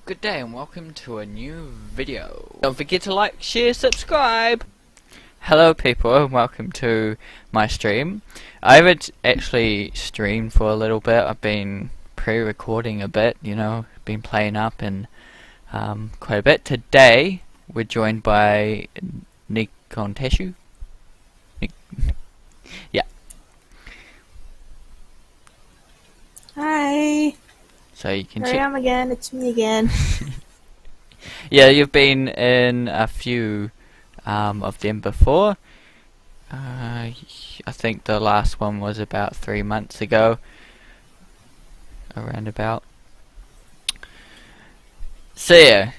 Good day and welcome to a new video. Don't forget to like, share, subscribe! Hello people and welcome to my stream. I haven't actually streamed for a little bit. I've been pre-recording a bit, been playing up and quite a bit. Today we're joined by Nekonotaishou. Yeah. Hi. So you can Here I am again. It's me again. Yeah, you've been in a few of them before. I think the last one was about 3 months ago, around about. So yeah,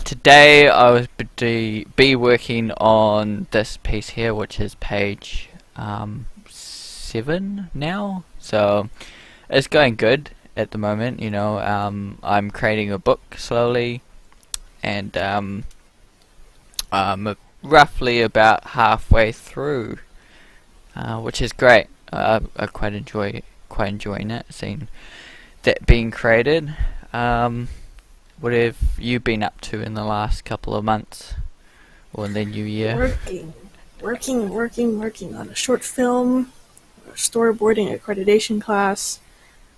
today I was be working on this piece here, which is page 7 now. So it's going good at the moment. I'm creating a book slowly, and I'm roughly about halfway through, which is great. I quite enjoying it, seeing that being created. What have you been up to in the last couple of months, or in the new year? Working on a short film, a storyboarding accreditation class,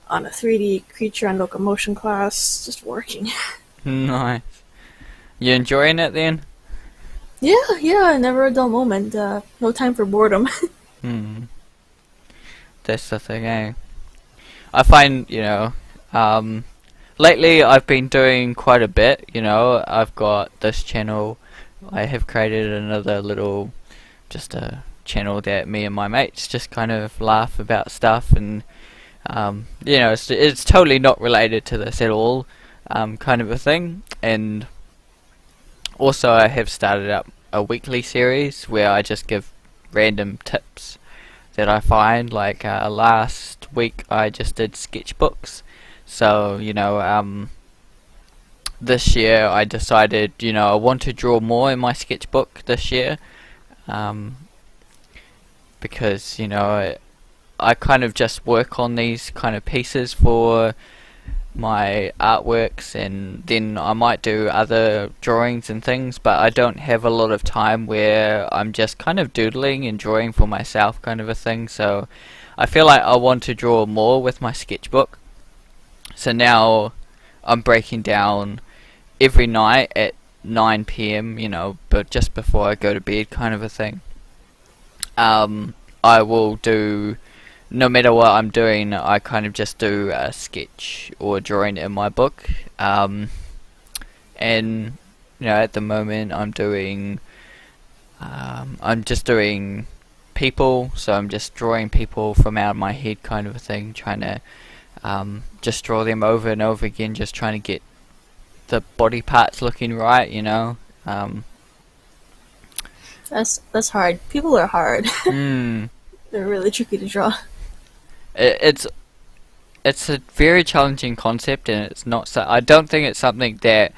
on a 3D creature and locomotion class, just working. Nice. You enjoying it then? Yeah, never a dull moment. No time for boredom. That's the thing, eh? I find, lately I've been doing quite a bit, I've got this channel. I have created another little, just a channel that me and my mates just kind of laugh about stuff, and it's totally not related to this at all, kind of a thing. And also I have started up a weekly series where I just give random tips that I find. Like last week I just did sketchbooks. So this year I decided I want to draw more in my sketchbook this year, because I kind of just work on these kind of pieces for my artworks, and then I might do other drawings and things, but I don't have a lot of time where I'm just kind of doodling and drawing for myself, kind of a thing. So I feel like I want to draw more with my sketchbook. So now I'm breaking down every night at 9 PM, but just before I go to bed, kind of a thing. I will do, no matter what I'm doing, I kind of just do a sketch or drawing in my book. And at the moment I'm just doing people, so I'm just drawing people from out of my head, kind of a thing, trying to just draw them over and over again, just trying to get the body parts looking right, That's hard. People are hard. They're really tricky to draw. It's a very challenging concept, and it's not. I don't think it's something that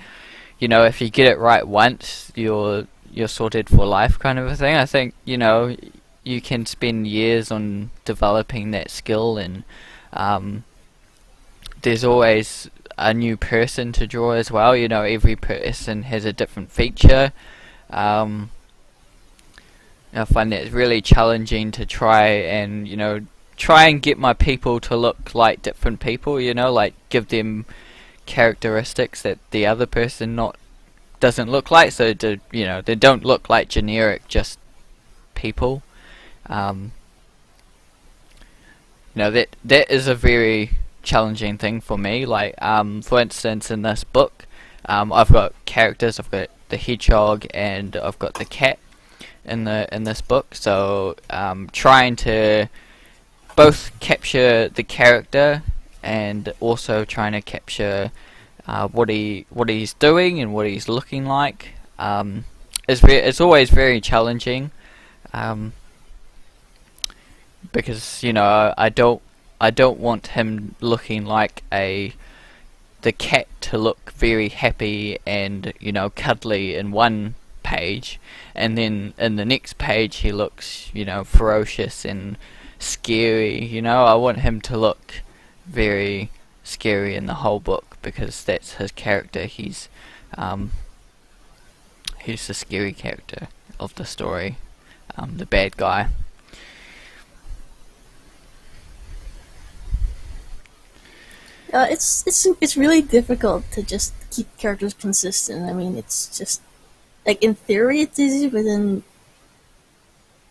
if you get it right once, you're sorted for life, kind of a thing. I think you can spend years on developing that skill, and there's always a new person to draw as well. Every person has a different feature. I find that it's really challenging to try and get my people to look like different people, like give them characteristics that the other person doesn't look like, so they don't look like generic just people. That is a very challenging thing for me. Like for instance, in this book, I've got characters. I've got the hedgehog and I've got the cat in this book. So trying to both capture the character and also trying to capture what he's doing and what he's looking like. It's always very challenging, because I don't want him looking like the cat to look very happy and cuddly in one page, and then in the next page he looks ferocious and scary. I want him to look very scary in the whole book. because that's his character. He's the scary character of the story, the bad guy. It's really difficult to just keep characters consistent. I mean, it's just like in theory it's easy, but then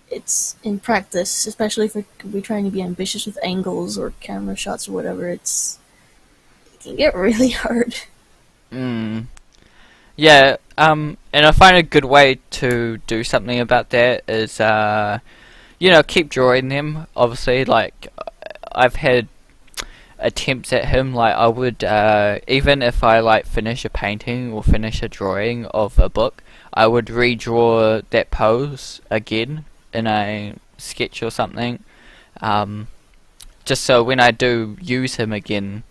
it's in practice, especially if we're trying to be ambitious with angles or camera shots or whatever. It can get really hard. Mm. Yeah, and I find a good way to do something about that is, keep drawing them. Obviously, like, I've had attempts at him, like, I would, even if I, like, finish a painting or finish a drawing of a book, I would redraw that pose again in a sketch or something, just so when I do use him again,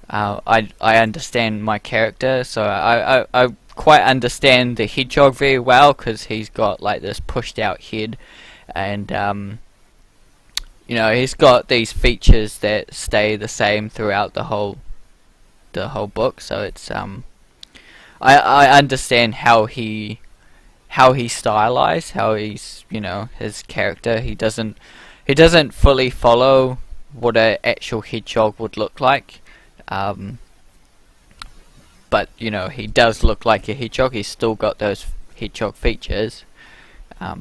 I understand my character, so I quite understand the hedgehog very well, because he's got like this pushed out head, and he's got these features that stay the same throughout the whole book. So it's I understand how he's stylized, how he's his character. He doesn't fully follow what an actual hedgehog would look like. But he does look like a hedgehog. He's still got those hedgehog features.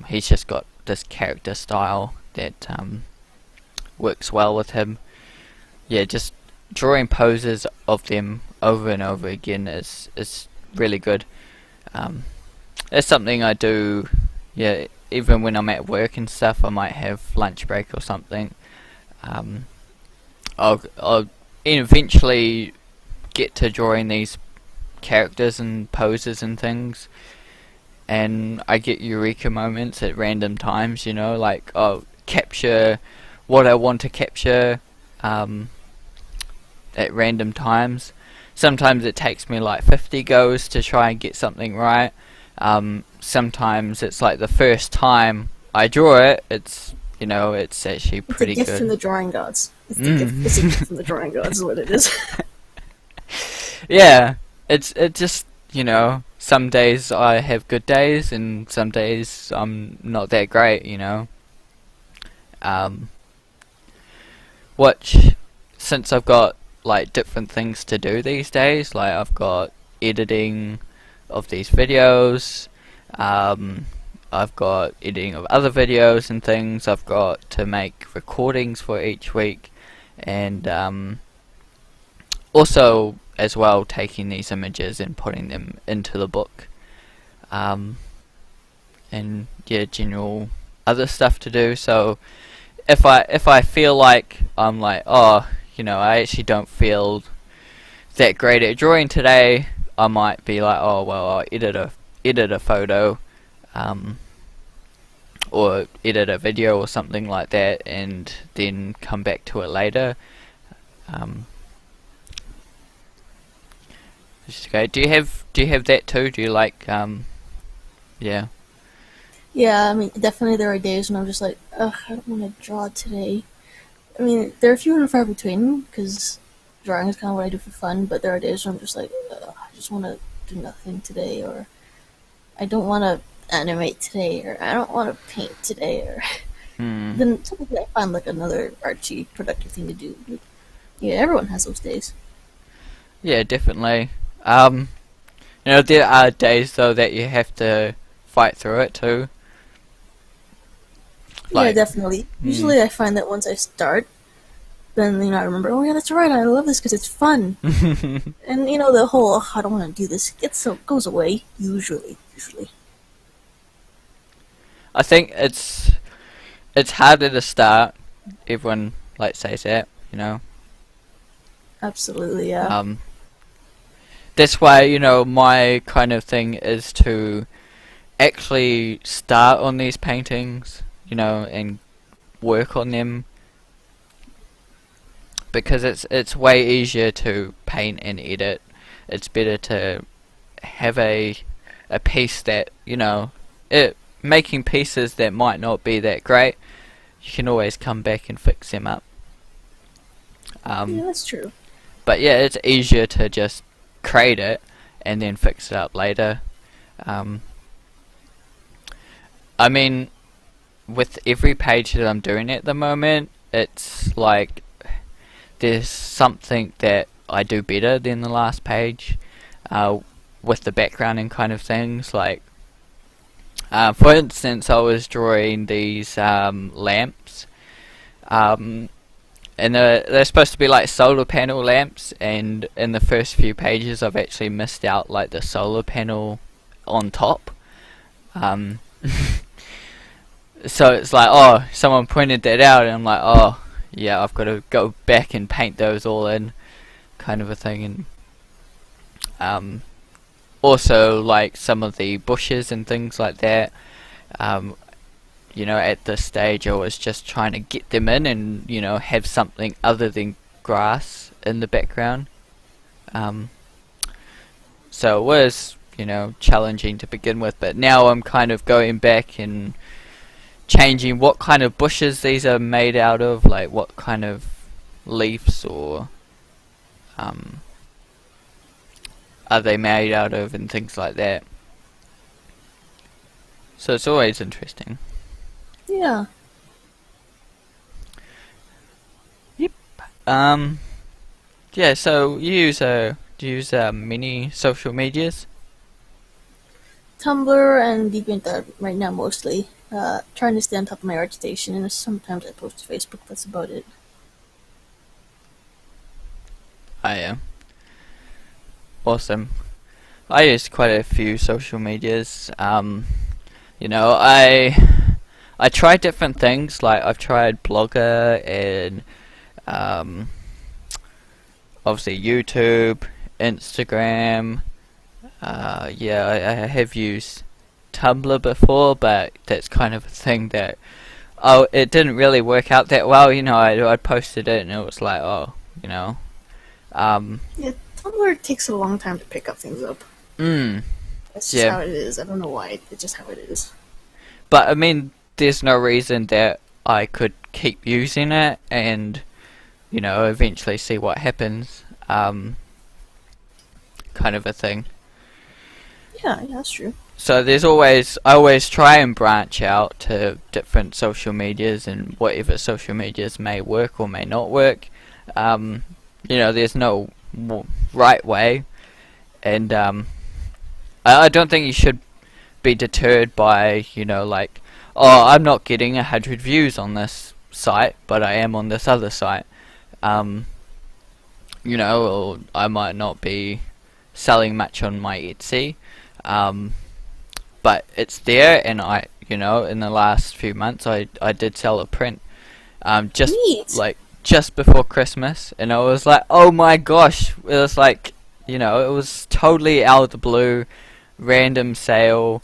He's just got this character style that works well with him. Yeah, just drawing poses of them over and over again is really good. It's something I do. Yeah, even when I'm at work and stuff, I might have lunch break or something. I'll eventually get to drawing these characters and poses and things, and I get eureka moments at random times, like I'll capture what I want to capture at random times. Sometimes it takes me like 50 goes to try and get something right. Sometimes it's like the first time I draw it, it's actually pretty good. It's a gift from the drawing gods. It's a gift from the drawing gods is what it is. Yeah, it just some days I have good days and some days I'm not that great. Which, since I've got like different things to do these days, like I've got editing of these videos, I've got editing of other videos and things, I've got to make recordings for each week, and also as well taking these images and putting them into the book, and yeah, general other stuff to do. So if I feel like I'm like, I actually don't feel that great at drawing today, I might be like, oh well, I'll edit a photo, or edit a video or something like that, and then come back to it later. Which is great. Do you have that too? Do you like yeah? Yeah, I mean, definitely there are days when I'm just like, ugh, I don't want to draw today. I mean, there are few and far between, because drawing is kind of what I do for fun, but there are days when I'm just like, I just want to do nothing today, or I don't want to animate today, or I don't want to paint today, or then typically I find like another artsy, productive thing to do. But, yeah, everyone has those days. Yeah, definitely. There are days though that you have to fight through it too. Yeah, definitely. Usually I find that once I start, then, I remember, oh yeah, that's right, I love this because it's fun. And, the whole, oh, I don't want to do this, goes away, usually. I think it's harder to start. Everyone says that, Absolutely, yeah. That's why, my kind of thing is to actually start on these paintings, and work on them, because it's way easier to paint and edit. It's better to have a piece that, making pieces that might not be that great, you can always come back and fix them up. Yeah, that's true. But yeah, it's easier to just create it and then fix it up later. Um, I mean, with every page that I'm doing at the moment, it's like there's something that I do better than the last page, uh, with the background and kind of things. Like, for instance, I was drawing these lamps, um, and they're supposed to be like solar panel lamps. And in the first few pages, I've actually missed out like the solar panel on top. Um, so it's like, oh, someone pointed that out, and I'm like, oh, yeah, I've got to go back and paint those all in, kind of a thing. And um, also, like some of the bushes and things like that. Um, at this stage, I was just trying to get them in, and have something other than grass in the background. Um, so it was, challenging to begin with, but now I'm kind of going back and changing what kind of bushes these are made out of, like what kind of leaves or are they made out of, and things like that. So it's always interesting. Yeah. Yep. Yeah. So do you use many social medias? Tumblr and DeviantArt right now mostly. Trying to stay on top of my art station, and sometimes I post to Facebook. That's about it. I am. Awesome. I use quite a few social medias. I try different things. Like I've tried Blogger and um, obviously YouTube, Instagram. Yeah, I have used Tumblr before, but that's kind of a thing that it didn't really work out that well. I posted it and it was like, oh, Yeah, Tumblr takes a long time to pick up things up. mm, That's just yeah. how it is. I don't know why. It's just how it is. But I mean, there's no reason that I could keep using it and eventually see what happens, kind of a thing. Yeah, that's true. So I always try and branch out to different social medias, and whatever social medias may work or may not work. There's no right way, and I don't think you should be deterred by, like, oh, I'm not getting 100 views on this site, but I am on this other site. Or I might not be selling much on my Etsy, but it's there, and in the last few months, I did sell a print, just Neat. like just before Christmas, and I was like, oh my gosh, it was like, it was totally out of the blue, random sale.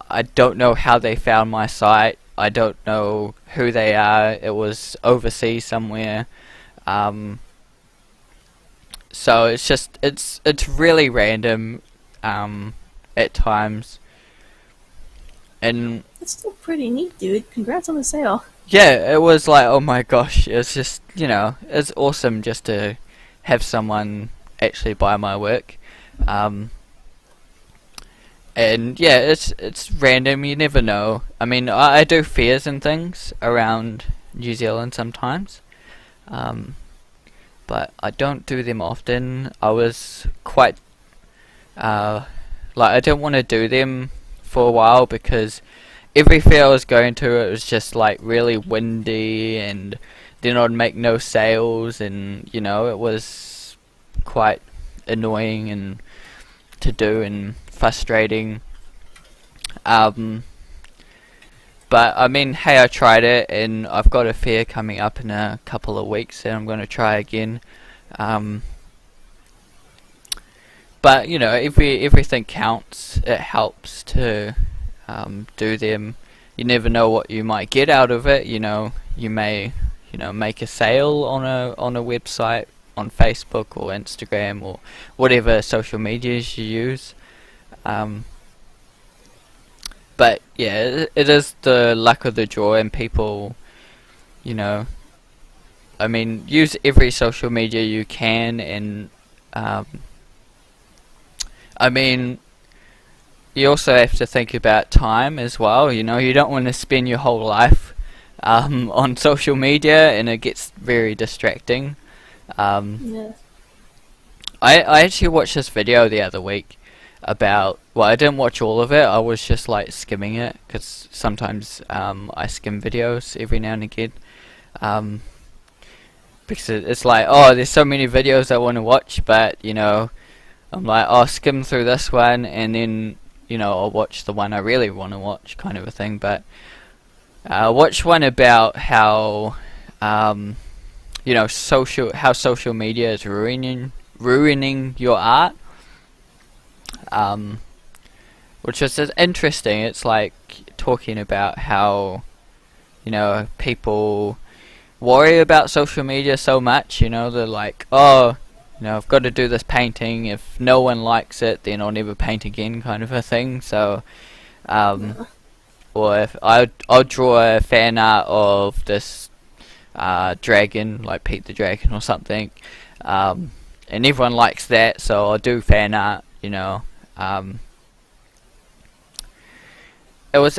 I don't know how they found my site. I don't know who they are. It was overseas somewhere. So it's really random at times. And That's still pretty neat, dude. Congrats on the sale. yeah, it was like, oh my gosh, it's just, it's awesome just to have someone actually buy my work. And yeah, it's random. You never know. I mean, I do fairs and things around New Zealand sometimes, but I don't do them often. I was quite I didn't want to do them for a while because every fair I was going to, it was just like really windy, and then I'd make no sales, and it was quite annoying and to do and frustrating. But I mean, hey, I tried it, and I've got a fair coming up in a couple of weeks, and I'm going to try again. But everything counts. It helps to do them. You never know what you might get out of it. You may make a sale on a website, on Facebook or Instagram or whatever social medias you use. But yeah, it is the luck of the draw, and people, I mean, use every social media you can, and um, I mean, you also have to think about time as well. You know, you don't want to spend your whole life on social media, and it gets very distracting. Um, Yeah. I actually watched this video the other week about, well, I didn't watch all of it. I was just like skimming it because sometimes I skim videos every now and again. Um, because it's like, oh, there's so many videos I want to watch, but you know, I'm like, oh, skim through this one, and then you know, I'll watch the one I really want to watch, kind of a thing. But watch one about how you know, social media is ruining your art, um, which is interesting. It's like talking about how, you know, people worry about social media so much. You know, they're like, oh, you know, I've got to do this painting. If no one likes it, then I'll never paint again, kind of a thing. So, Yeah. or if I'll draw a fan art of this dragon, like Pete the Dragon or something, and everyone likes that, so I'll do fan art. You know, it was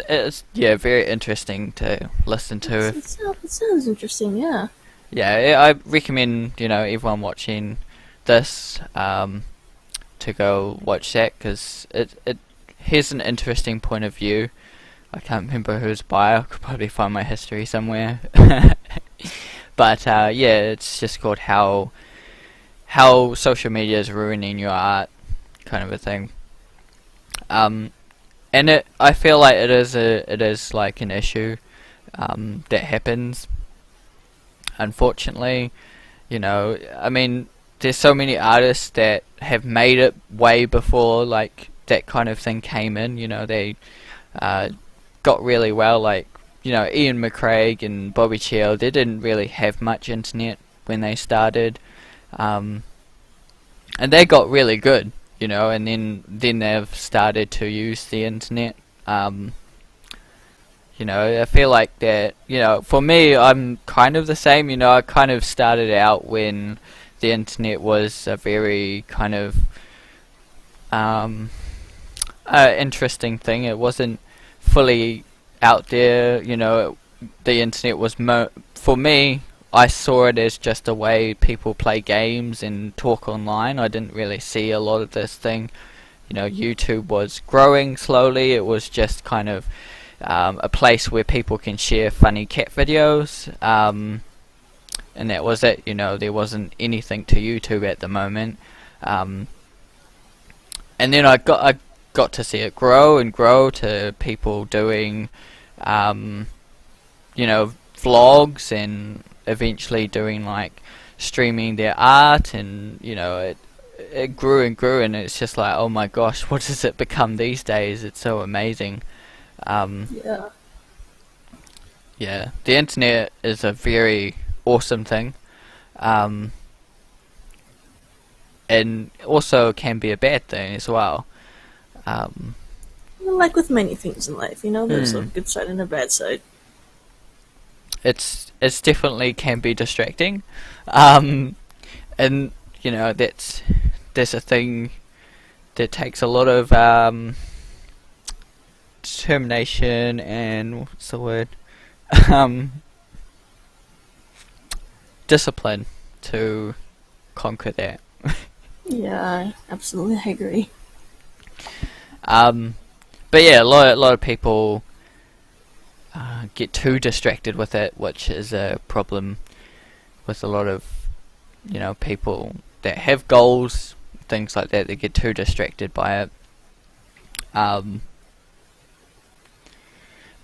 yeah, very interesting to listen to. It sounds interesting. Yeah. Yeah, I recommend, you know, everyone watching this to go watch that, because it here's an interesting point of view. I can't remember who's by. I could probably find my history somewhere. But yeah, it's just called how social media is ruining your art, kind of a thing. And I feel like it is like an issue that happens. Unfortunately, you know, I mean, there's so many artists that have made it way before like that kind of thing came in. You know, they got really well. Like, you know, Ian McCraig and Bobby Chiel, they didn't really have much internet when they started, and they got really good. You know, and then they've started to use the internet. You know, I feel like that, you know, for me, I'm kind of the same. You know, I kind of started out when the internet was a very kind of interesting thing. It wasn't fully out there. You know, the internet was for me, I saw it as just a way people play games and talk online. I didn't really see a lot of this thing. You know, YouTube was growing slowly. It was just kind of a place where people can share funny cat videos, and that was it. You know, there wasn't anything to YouTube at the moment. And then I got to see it grow and grow to people doing, you know, vlogs, and eventually doing like streaming their art, and you know, it grew and grew, and it's just like, oh my gosh, what does it become these days? It's so amazing. Yeah. Yeah, the internet is a very awesome thing, and also can be a bad thing as well. Um, Well, like with many things in life, you know, there's a hmm. good side and a bad side. It's definitely can be distracting, um, and you know, that's a thing that takes a lot of determination and, what's the word, um, discipline to conquer that. Yeah, absolutely, I agree. Um, but yeah, a lot of people get too distracted with it, which is a problem with a lot of, you know, people that have goals, things like that. They get too distracted by it. Um,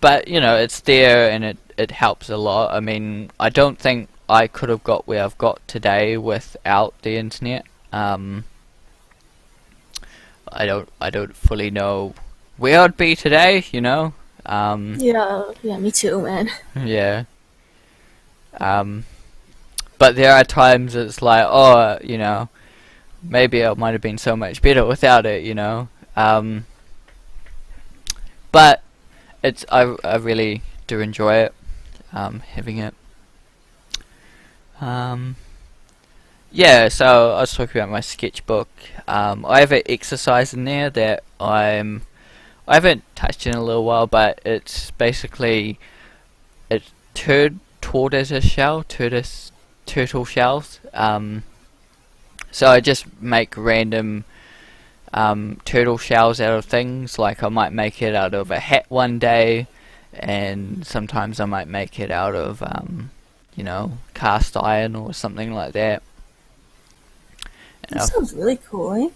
but you know, it's there, and it helps a lot. I mean, I don't think I could have got where I've got today without the internet. I don't fully know where I'd be today, you know. Yeah, yeah, me too, man. Yeah. Um, but there are times it's like, oh, you know, maybe I might have been so much better without it, you know. But I really do enjoy it, having it. Um, yeah, so I was talking about my sketchbook. I have an exercise in there that I haven't touched in a little while, but it's basically it's tortoise shell, turtle shells. So I just make random turtle shells out of things. Like I might make it out of a hat one day, and sometimes I might make it out of cast iron or something like that. And That sounds really cool, eh?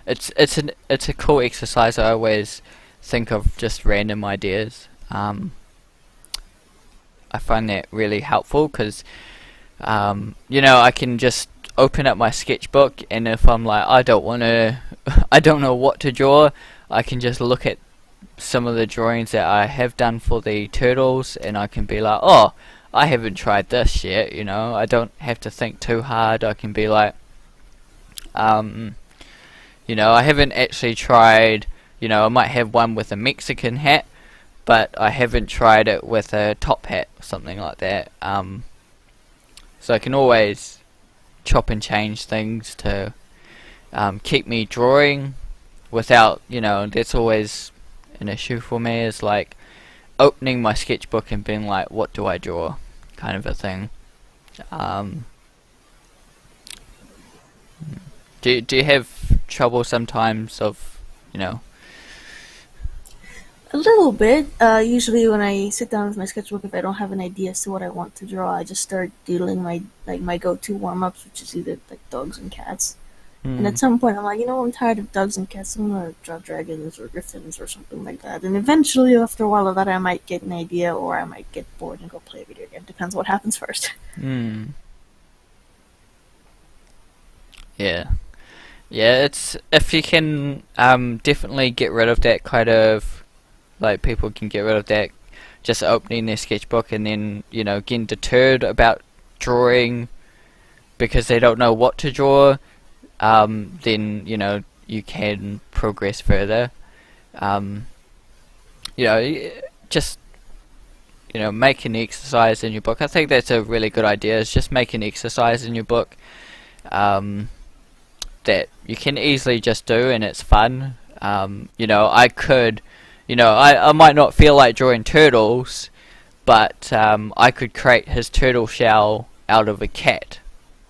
it's a cool exercise. I always think of just random ideas. I find that really helpful because I can just open up my sketchbook, and if I'm like I don't want to, I don't know what to draw, I can just look at some of the drawings that I have done for the turtles, and I can be like, oh, I haven't tried this yet. I don't have to think too hard. I can be like, I haven't actually tried. I might have one with a Mexican hat, but I haven't tried it with a top hat or something like that. So I can always chop and change things to keep me drawing without, that's always an issue for me, is like opening my sketchbook and being like, what do I draw? Kind of a thing. Um, do you have trouble sometimes of, you know, A little bit. Usually when I sit down with my sketchbook, if I don't have an idea as to what I want to draw, I just start doodling my go-to warm-ups, which is either like dogs and cats. And hmm, at some point, I'm like, I'm tired of dogs and cats. I'm gonna draw dragons or griffins or something like that. And eventually, after a while of that, I might get an idea, or I might get bored and go play a video game. Depends what happens first. hmm, yeah. Yeah, it's if you can definitely get rid of that kind of like people can get rid of that just opening their sketchbook and then getting deterred about drawing because they don't know what to draw. Then you can progress further. Um, just make an exercise in your book. I think that's a really good idea. Is just make an exercise in your book. Um, that you can easily just do and it's fun. I could, I might not feel like drawing turtles, but I could create his turtle shell out of a cat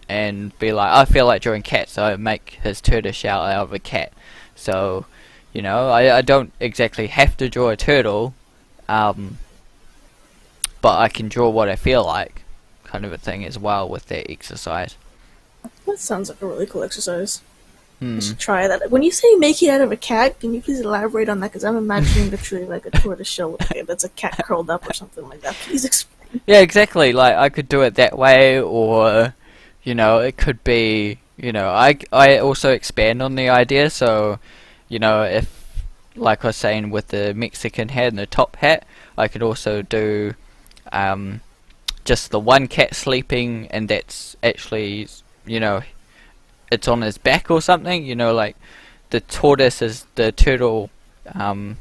and be like, I feel like drawing cats, so I make his turtle shell out of a cat. So, I don't exactly have to draw a turtle, um, but I can draw what I feel like, kind of a thing as well with that exercise. That sounds like a really cool exercise. I Hmm. should try that. When you say make it out of a cat, can you please elaborate on that? Because I'm imagining literally like a tortoise shell that's a cat curled up or something like that. Please explain. Yeah, exactly. Like I could do it that way, or it could be, I also expand on the idea. So, if like I was saying with the Mexican hat and the top hat, I could also do um, just the one cat sleeping, and that's actually, you know, it's on his back or something. Like the tortoise is the turtle um,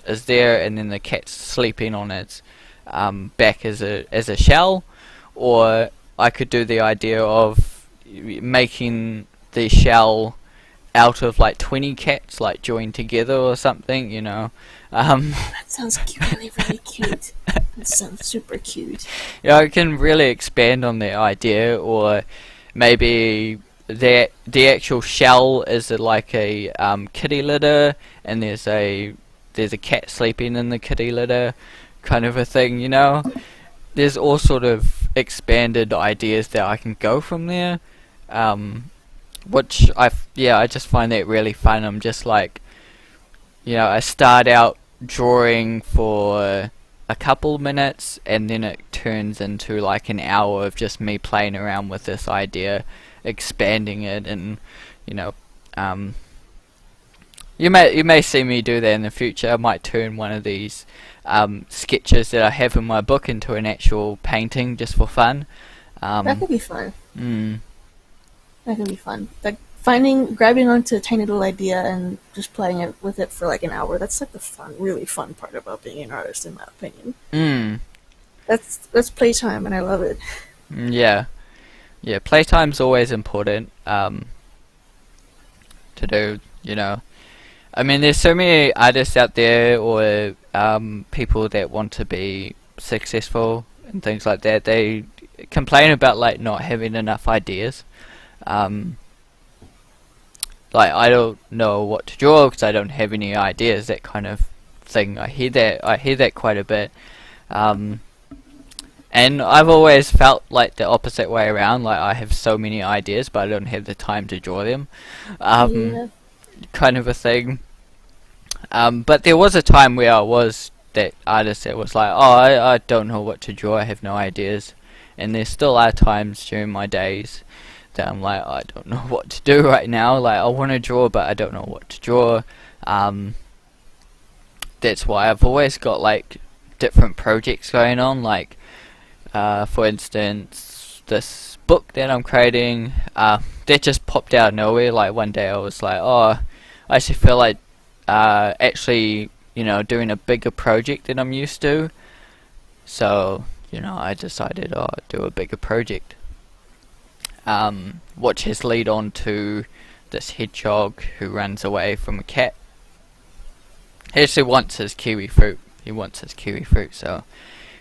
is there, and then the cat's sleeping on its back as a shell. Or I could do the idea of making the shell out of like 20 cats like joined together or something. um, That sounds really, really cute. That sounds super cute. I can really expand on the idea. Or maybe the actual shell is like a kitty litter, and there's a cat sleeping in the kitty litter, kind of a thing. There's all sort of expanded ideas that I can go from there, which I just find that really fun. I'm just like, I start out drawing for a couple minutes, and then it turns into like an hour of just me playing around with this idea, expanding it, and you know, um, you may see me do that in the future. I might turn one of these sketches that I have in my book into an actual painting just for fun. That Um, could be fun. mm, That could be fun. Like grabbing onto a tiny little idea and just playing it with it for like an hour. That's like the fun, really fun part about being an artist, in my opinion. mm, That's playtime, and I love it. Yeah, yeah. Playtime's always important to do. I mean, there's so many artists out there, or people that want to be successful and things like that. They complain about like not having enough ideas. Um, like I don't know what to draw because I don't have any ideas. That kind of thing. I hear that. I hear that quite a bit. Um, and I've always felt like the opposite way around. Like I have so many ideas, but I don't have the time to draw them. Um, Yeah. kind of a thing. But there was a time where I was that artist that was like, oh, I don't know what to draw. I have no ideas. And there still are times during my days that I'm like, I don't know what to do right now. Like I want to draw, but I don't know what to draw. Um, that's why I've always got like different projects going on. Like, for instance, this book that I'm creating, that just popped out of nowhere. Like one day I was like, oh, I actually feel like actually, doing a bigger project than I'm used to. So, I decided, oh, I'd do a bigger project. Which has led on to this hedgehog who runs away from a cat. He actually wants his kiwi fruit. So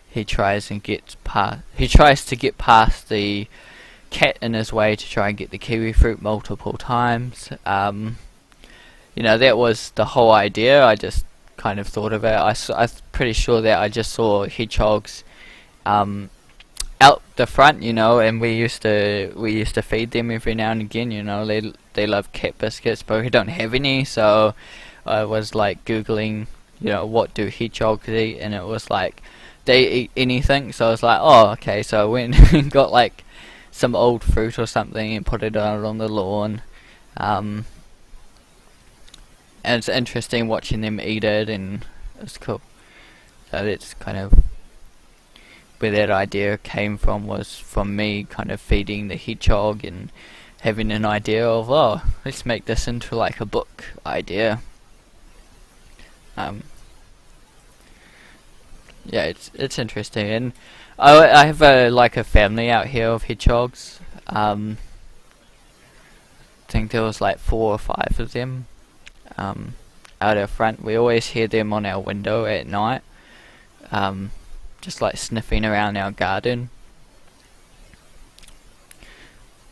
he tries to get past the cat in his way to try and get the kiwi fruit multiple times. That was the whole idea. I just kind of thought of it. I'm pretty sure that I just saw hedgehogs out the front, and we used to feed them every now and again. They love cat biscuits, but we don't have any. So I was like googling, what do hedgehogs eat, and it was like they eat anything. So I was like, oh, okay. So I went and got like some old fruit or something and put it out on the lawn. And it's interesting watching them eat it, and it's cool. So that's kind of where that idea came from, was from me kind of feeding the hedgehog and having an idea of, oh, let's make this into like a book idea. Yeah, it's interesting, and I have a family out here of hedgehogs. I think there was like 4 or 5 of them. Out our front, we always hear them on our window at night, just like sniffing around our garden.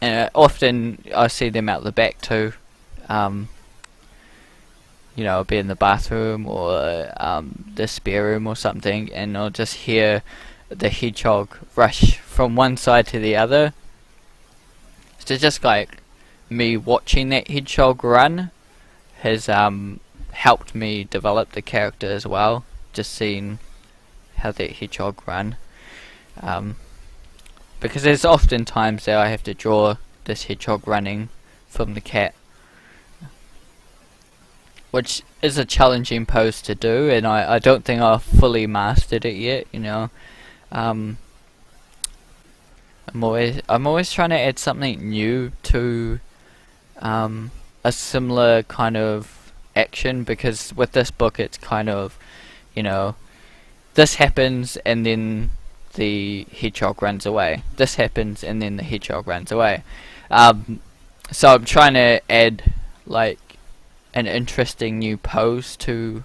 And often I see them out the back too. I'll be in the bathroom or the spare room or something, and I'll just hear the hedgehog rush from one side to the other. So just like me watching that hedgehog run has helped me develop the character as well. Just seeing how that hedgehog run, because there's often times that I have to draw this hedgehog running from the cat, which is a challenging pose to do, and I don't think I've fully mastered it yet. I'm always trying to add something new to a similar kind of action, because with this book it's kind of, this happens and then the hedgehog runs away. This happens and then the hedgehog runs away. So I'm trying to add like an interesting new pose to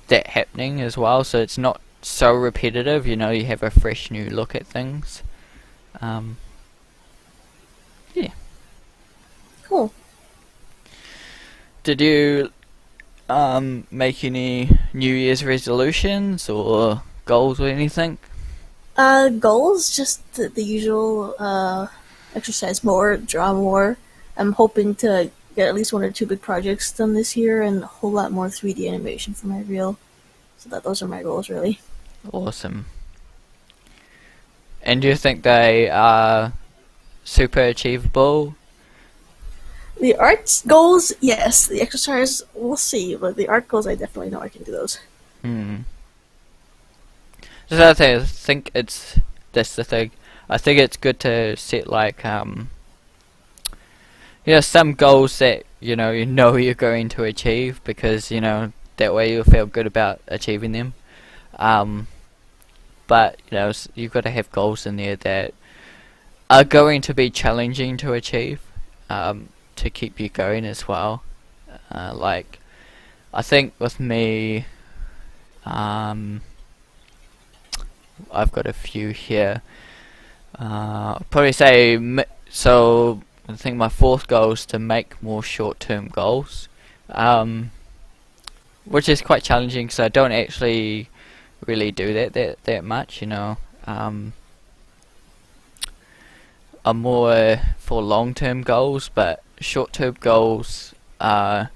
that happening as well, so it's not so repetitive. You have a fresh new look at things. Yeah. Cool. Did you make any New Year's resolutions or goals or anything? Goals, just the usual, exercise more, draw more. I'm hoping to get at least 1 or 2 big projects done this year, and a whole lot more 3D animation for my reel. So those are my goals, really. Awesome. And do you think they are super achievable? The art goals, yes. The exercise, we'll see. But the art goals, I definitely know I can do those. Just another thing, that's the thing. I think it's good to set like some goals that you know you're going to achieve, because that way you'll feel good about achieving them. but you know, you've got to have goals in there that are going to be challenging to achieve, to keep you going as well. Like, I think with me, I've got a few here. I'd probably say, so I think my fourth goal is to make more short-term goals, which is quite challenging because I don't actually really do that much, you know. I'm more for long-term goals, but short-term goals are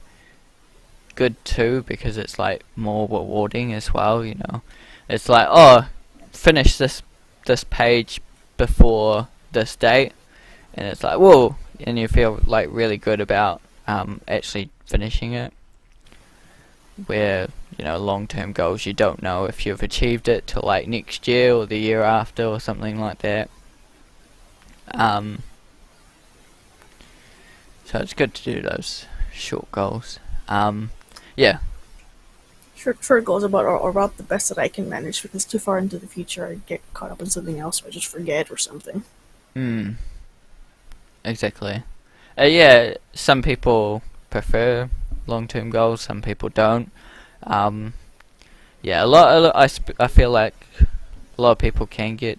good too because it's like more rewarding as well, you know. It's like, oh, finish this page before this date, and it's like, whoa, and you feel like really good about actually finishing it. Where, you know, long-term goals, you don't know if you've achieved it till like next year or the year after or something like that. So it's good to do those short goals. Yeah. Short goals are about the best that I can manage because too far into the future I get caught up in something else or I just forget or something. Exactly. Yeah, some people prefer long-term goals, some people don't. Yeah, I feel like a lot of people can get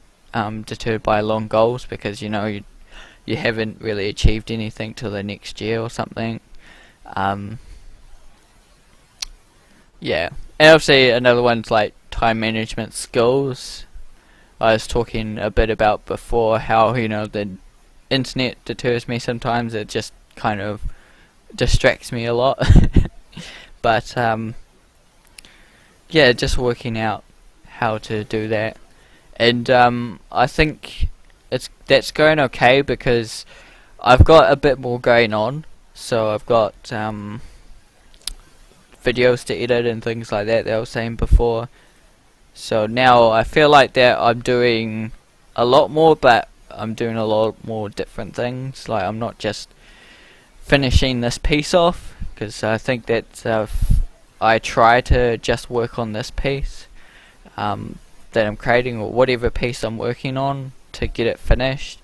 deterred by long goals because, you know, you haven't really achieved anything till the next year or something. Yeah, and obviously another one's like time management skills. I was talking a bit about before how, you know, the internet deters me sometimes. It just kind of distracts me a lot. But yeah, just working out how to do that, and I think that's going okay because I've got a bit more going on. So I've got videos to edit and things like that I was saying before. So now I feel like that I'm doing a lot more, but I'm doing a lot more different things. Like, I'm not just finishing this piece off, because I think that I try to just work on this piece that I'm creating, or whatever piece I'm working on, to get it finished.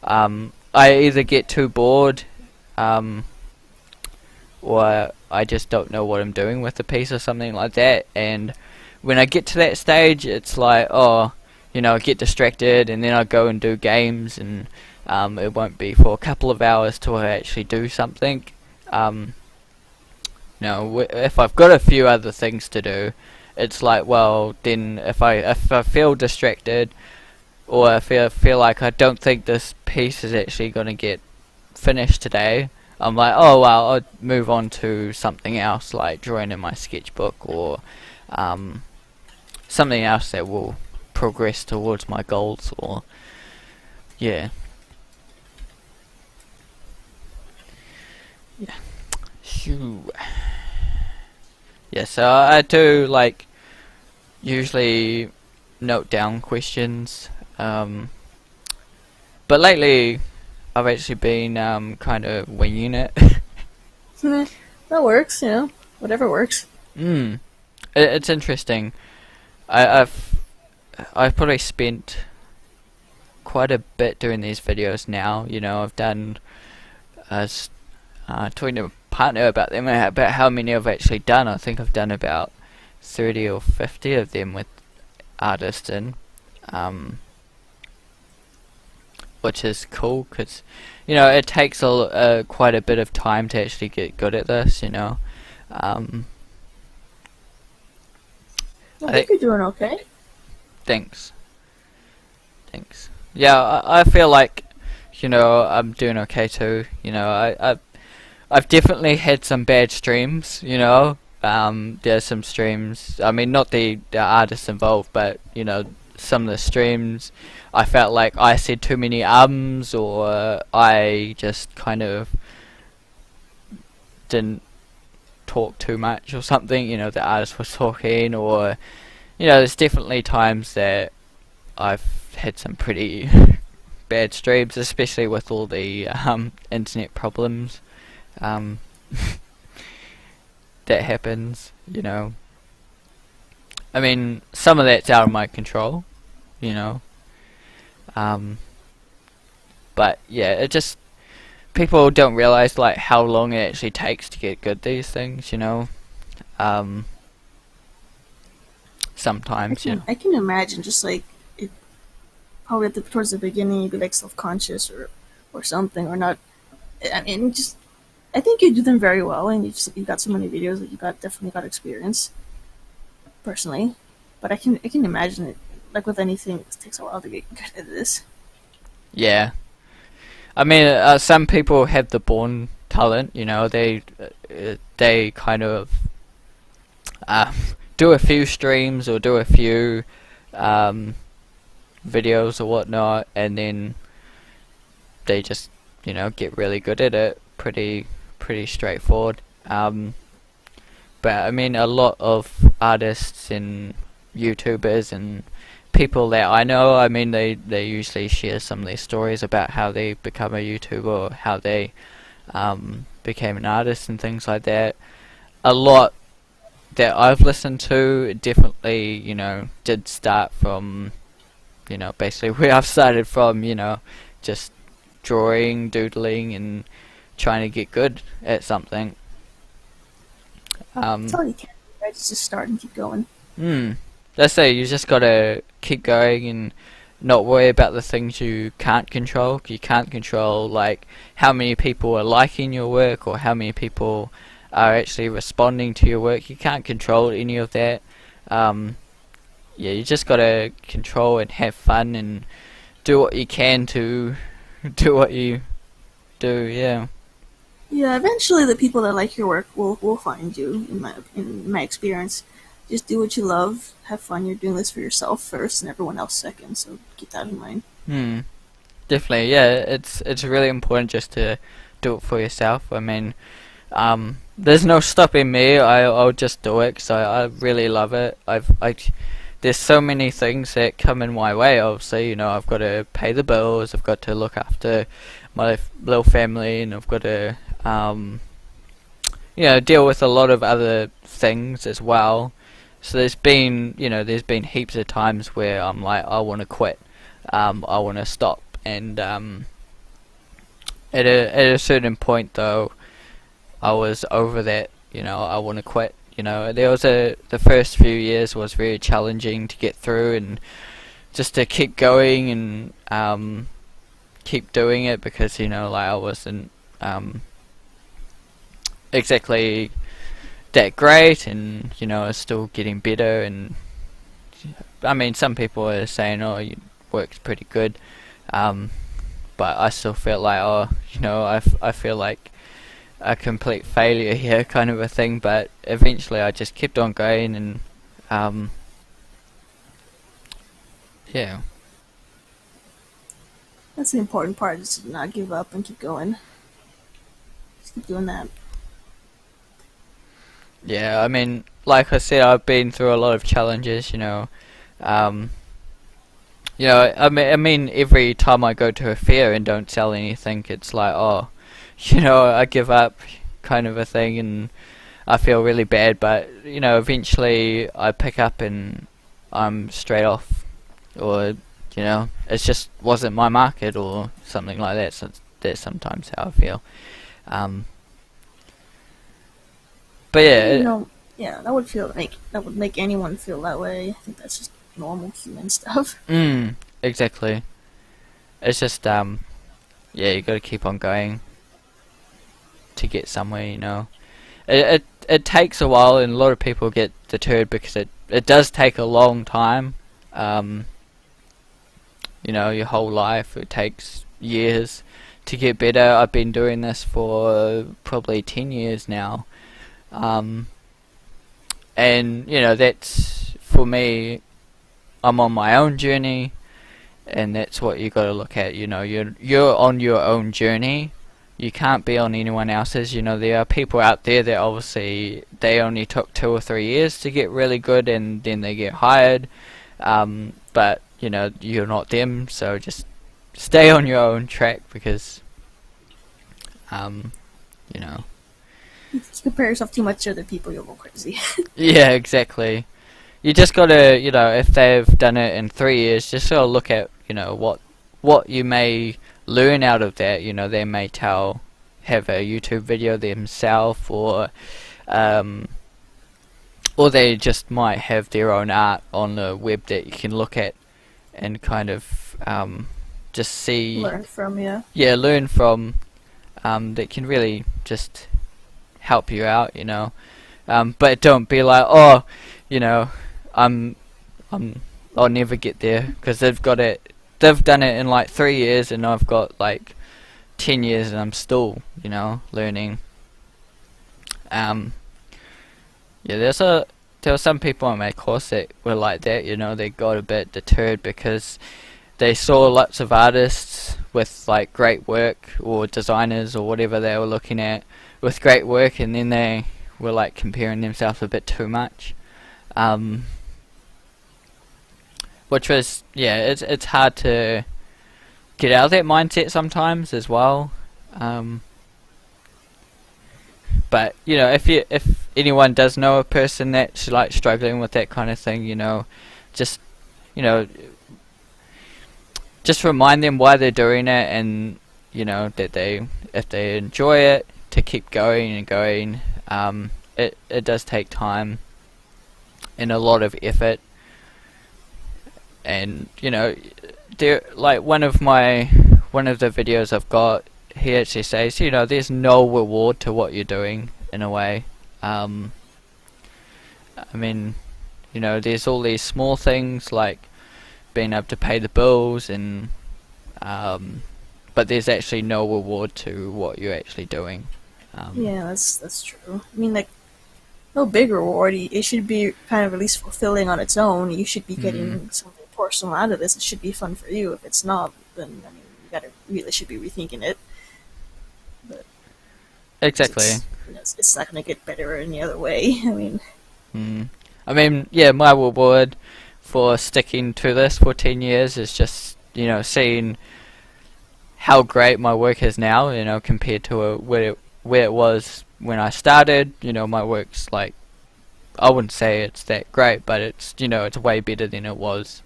I either get too bored, or I just don't know what I'm doing with the piece or something like that, and when I get to that stage, it's like, oh, you know, I get distracted, and then I go and do games, and it won't be for a couple of hours till I actually do something. If I've got a few other things to do, it's like, well, then if I feel distracted, or if I feel like I don't think this piece is actually going to get finished today, I'm like, oh well, I'll move on to something else, like drawing in my sketchbook, or something else that will progress towards my goals, or yeah. Shoo. Yeah, so I do like usually note down questions, but lately I've actually been kind of winging it. That works, you know, whatever works. It's interesting. I've probably spent quite a bit doing these videos now. You know, I've done talking to a partner about them, about how many I've actually done. I think I've done about 30 or 50 of them with artists in, which is cool because, you know, it takes quite a bit of time to actually get good at this, you know. I think you're doing okay. Thanks. Yeah, I feel like, you know, I'm doing okay too. You know, I've definitely had some bad streams, you know. There's some streams, I mean, not the artists involved, but, you know, some of the streams, I felt like I said too many ums, or I just kind of didn't talk too much or something, you know, the artist was talking, or, you know, there's definitely times that I've had some pretty bad streams, especially with all the internet problems that happens, you know. I mean, some of that's out of my control, you know. Um, but yeah, it just people don't realize like how long it actually takes to get good at these things, you know. Um, sometimes, you know. I can imagine just like it, probably towards the beginning you'd be like self conscious or something or not. I mean, just I think you do them very well, and you got so many videos that you got definitely got experience personally. But I can imagine it like with anything, it takes a while to get good at this. Yeah, I mean, some people have the born talent, you know. They kind of uh, do a few streams or do a few um, videos or whatnot, and then they just, you know, get really good at it. Pretty straightforward. But I mean, a lot of artists and YouTubers and people that I know, I mean, they usually share some of their stories about how they become a YouTuber or how they became an artist and things like that. A lot that I've listened to definitely, you know, did start from, you know, basically where I've started from, you know, just drawing, doodling, and trying to get good at something. That's all you can do, right? Just start and keep going. Hmm. Let's say you just gotta keep going and not worry about the things you can't control. You can't control like how many people are liking your work or how many people are actually responding to your work. You can't control any of that. Um, yeah, you just gotta control and have fun and do what you can to do what you do. Yeah. Yeah, eventually the people that like your work will find you. In my experience, just do what you love, have fun. You're doing this for yourself first, and everyone else second. So keep that in mind. Hmm. Definitely. Yeah. It's really important just to do it for yourself. I mean, there's no stopping me. I'll just do it because I really love it. There's so many things that come in my way. Obviously, you know, I've got to pay the bills. I've got to look after my little family, and I've got to, you know, deal with a lot of other things as well. So there's been heaps of times where I'm like, I want to quit. I want to stop, and at a certain point though, I was over that. You know, I want to quit. You know, the first few years was very challenging to get through, and just to keep going and keep doing it because you know, like I wasn't exactly that great, and you know, I was still getting better. And I mean, some people are saying, "Oh, you worked pretty good," um, but I still felt like, oh, you know, I feel like a complete failure here, kind of a thing. But eventually, I just kept on going, and um, yeah, That's the important part: is to not give up and keep going. Just keep doing that. yeah. I mean, like I said, I've been through a lot of challenges. Um, I mean, every time I go to a fair and don't sell anything, it's like, oh, you know, I give up, kind of a thing, and I feel really bad. But you know, eventually I pick up and I'm straight off, or you know, it just wasn't my market or something like that. So that's sometimes how I feel. Um, but You yeah, know, yeah, that would make anyone feel that way. I think that's just normal human stuff. exactly. It's just yeah, you got to keep on going to get somewhere. You know, it takes a while, and a lot of people get deterred because it does take a long time. Um, you know, your whole life. It takes years to get better. I've been doing this for probably 10 years now. Um, and, you know, that's, for me, I'm on my own journey, and that's what you gotta look at. You know, you're on your own journey. You can't be on anyone else's. You know, there are people out there that obviously they only took 2 or 3 years to get really good, and then they get hired. But you know, you're not them, so just stay on your own track because, you know, If you compare yourself too much to other people, you'll go crazy. yeah, exactly. you just gotta, if they've done it in 3 years, just gotta look at, what you may learn out of that. They may have a YouTube video themselves, um, or they just might have their own art on the web that you can look at and kind of just see, Learn from, yeah. yeah, learn from. That can really just help you out, but don't be like, oh, you know, I'm, I'll never get there, because they've done it in like 3 years, and I've got like 10 years, and I'm still, learning. Yeah, there were some people on my course that were like that, they got a bit deterred because they saw lots of artists with like great work, or designers or whatever they were looking at with great work, and then they were like comparing themselves a bit too much. Which was, yeah, it's hard to get out of that mindset sometimes as well. But if anyone does know a person that's like struggling with that kind of thing, just you know just remind them why they're doing it, and that if they enjoy it, to keep going and going. It does take time and a lot of effort, and there, like one of the videos I've got, he actually says, there's no reward to what you're doing, in a way. I mean, there's all these small things like being able to pay the bills, and but there's actually no reward to what you're actually doing. Yeah, that's true. I mean, like, no big reward. It should be kind of at least fulfilling on its own. You should be getting something personal out of this. It should be fun for you. If it's not, then I mean, really should be rethinking it. But Exactly. it's not going to get better any other way. I mean, I mean, yeah, my reward for sticking to this for 10 years is just, seeing how great my work is now, compared to where it was when I started. My work's like, I wouldn't say it's that great, but it's, it's way better than it was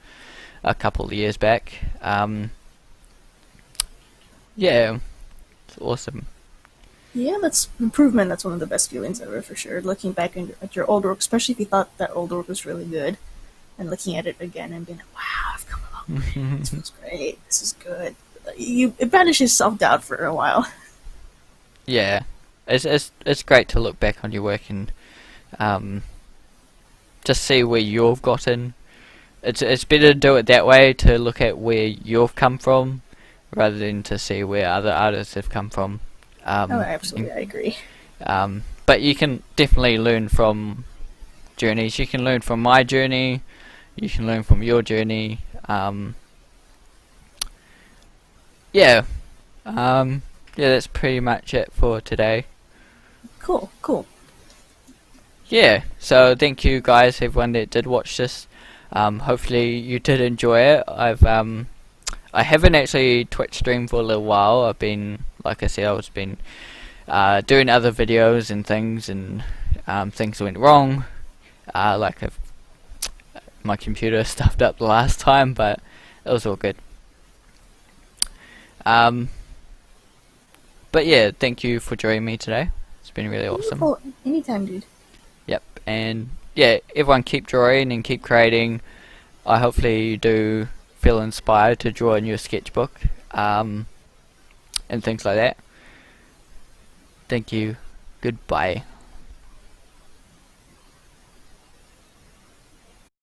a couple of years back. Yeah, it's awesome. yeah, that's improvement. That's one of the best feelings ever, for sure. Looking back at your old work, especially if you thought that old work was really good, and looking at it again and being like, wow, I've come a long way. This feels great. This is good. It banishes self-doubt for a while. Yeah, it's great to look back on your work and just see where you've gotten. It's better to do it that way, to look at where you've come from, rather than to see where other artists have come from. Absolutely, I agree. But you can definitely learn from journeys. You can learn from my journey. You can learn from your journey. Yeah. Yeah, that's pretty much it for today. Cool. Yeah, so thank you guys, everyone that did watch this. Hopefully you did enjoy it. I haven't actually Twitch streamed for a little while. I've been, like I said, I was been doing other videos and things, and things went wrong. My computer stuffed up the last time, but it was all good. But yeah, thank you for joining me today. It's been really awesome. Oh, anytime, dude. Yep, and yeah, everyone keep drawing and keep creating. Hopefully you do feel inspired to draw a new sketchbook, and things like that. Thank you. Goodbye.